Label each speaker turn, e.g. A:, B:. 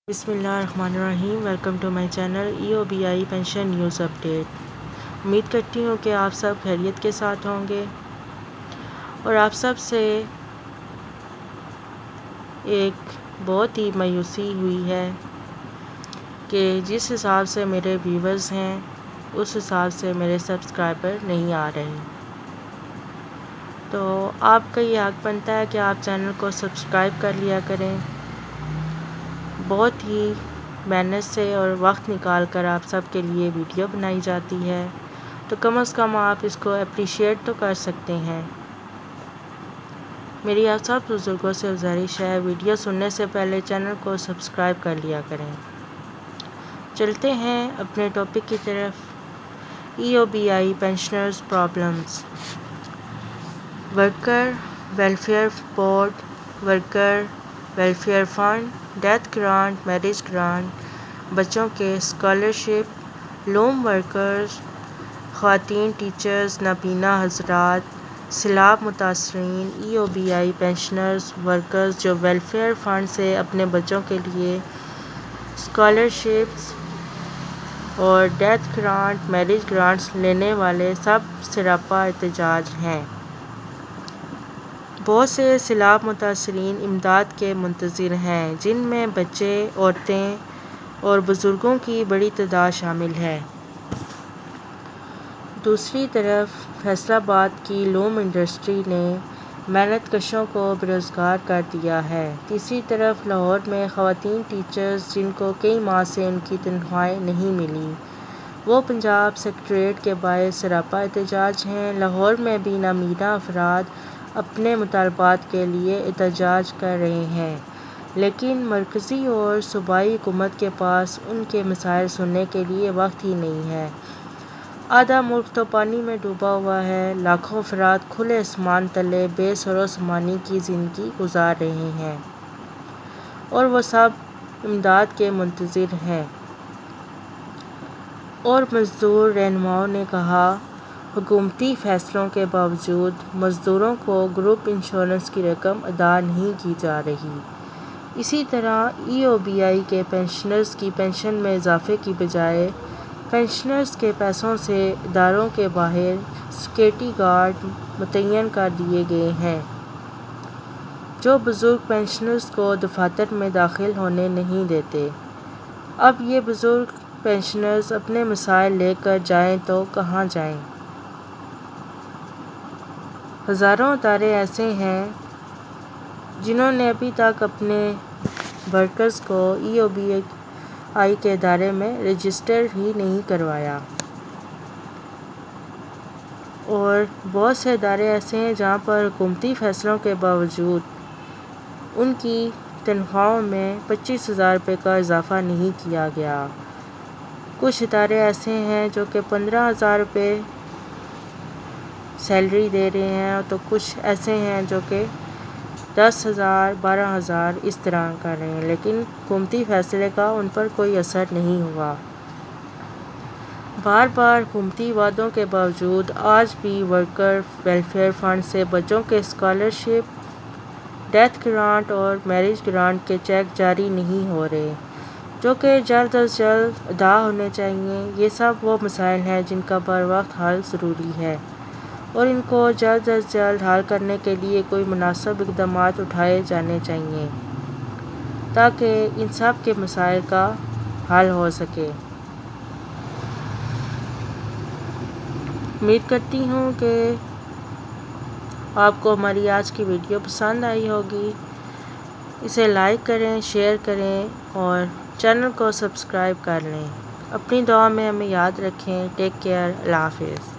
A: بسم اللہ الرحمن الرحیم۔ Welcome to my channel EOBI pension news update. امید کرتی ہوں کہ آپ سب خیریت کے ساتھ ہوں گے اور آپ سب سے ایک بہت ہی مایوسی ہوئی ہے کہ جس حساب سے میرے ویورز ہیں اس حساب سے میرے سبسکرائبر نہیں آ رہے، تو آپ کا یہ حق بنتا ہے کہ آپ چینل کو سبسکرائب کر لیا کریں۔ بہت ہی محنت سے اور وقت نکال کر آپ سب کے لیے ویڈیو بنائی جاتی ہے، تو کم از کم آپ اس کو اپریشیٹ تو کر سکتے ہیں۔ میری آپ سب بزرگوں سے گزارش ہے، ویڈیو سننے سے پہلے چینل کو سبسکرائب کر لیا کریں۔ چلتے ہیں اپنے ٹاپک کی طرف۔ EOBI pensioners problems. Worker welfare board, worker welfare fund, death grant, marriage grant, بچوں کے اسکالرشپ، لوم ورکرز، خواتین ٹیچرز، نابینا حضرات، سیلاب متاثرین، EOBI پینشنرز ورکرز جو ویلفیئر فنڈ سے اپنے بچوں کے لیے اسکالرشپس اور ڈیتھ گرانٹ، میرج گرانٹس لینے والے سب سراپا احتجاج ہیں۔ بہت سے سیلاب متاثرین امداد کے منتظر ہیں، جن میں بچے، عورتیں اور بزرگوں کی بڑی تعداد شامل ہے۔ دوسری طرف فیصل آباد کی لوم انڈسٹری نے محنت کشوں کو بے روزگار کر دیا ہے۔ تیسری طرف لاہور میں خواتین ٹیچرز جن کو کئی ماہ سے ان کی تنخواہیں نہیں ملیں، وہ پنجاب سکریٹریٹ کے باہر سراپا احتجاج ہیں۔ لاہور میں بھی نابینا افراد اپنے مطالبات کے لیے احتجاج کر رہے ہیں، لیکن مرکزی اور صوبائی حکومت کے پاس ان کے مسائل سننے کے لیے وقت ہی نہیں ہے۔ آدھا ملک تو پانی میں ڈوبا ہوا ہے، لاکھوں افراد کھلے آسمان تلے بے سر و سامانی کی زندگی گزار رہے ہیں اور وہ سب امداد کے منتظر ہیں۔ اور مزدور رہنماؤں نے کہا، حکومتی فیصلوں کے باوجود مزدوروں کو گروپ انشورنس کی رقم ادا نہیں کی جا رہی۔ اسی طرح EOBI کے پینشنرز کی پنشن میں اضافے کی بجائے پینشنرز کے پیسوں سے اداروں کے باہر سیکورٹی گارڈ متعین کر دیے گئے ہیں، جو بزرگ پینشنرز کو دفاتر میں داخل ہونے نہیں دیتے۔ اب یہ بزرگ پینشنرز اپنے مسائل لے کر جائیں تو کہاں جائیں؟ ہزاروں ادارے ایسے ہیں جنہوں نے ابھی تک اپنے ورکرز کو EOBI کے ادارے میں رجسٹر ہی نہیں کروایا، اور بہت سے ادارے ایسے ہیں جہاں پر حکومتی فیصلوں کے باوجود ان کی تنخواہوں میں 25,000 روپے کا اضافہ نہیں کیا گیا۔ کچھ ادارے ایسے ہیں جو کہ 15,000 روپے سیلری دے رہے ہیں، تو کچھ ایسے ہیں جو کہ 10,000 12,000 اس طرح کر رہے ہیں، لیکن حکومتی فیصلے کا ان پر کوئی اثر نہیں ہوا۔ بار بار حکومتی وعدوں کے باوجود آج بھی ورکر ویلفیئر فنڈ سے بچوں کے اسکالرشپ، ڈیتھ گرانٹ اور میرج گرانٹ کے چیک جاری نہیں ہو رہے، جو کہ جلد از جلد ادا ہونے چاہیے۔ یہ سب وہ مسائل ہیں جن کا بروقت حل ضروری ہے، اور ان کو جلد از جلد حل کرنے کے لیے کوئی مناسب اقدامات اٹھائے جانے چاہئیں تاکہ ان سب کے مسائل کا حل ہو سکے۔ امید کرتی ہوں کہ آپ کو ہماری آج کی ویڈیو پسند آئی ہوگی۔ اسے لائک کریں، شیئر کریں اور چینل کو سبسکرائب کر لیں۔ اپنی دعا میں ہمیں یاد رکھیں۔ Take care. اللہ حافظ۔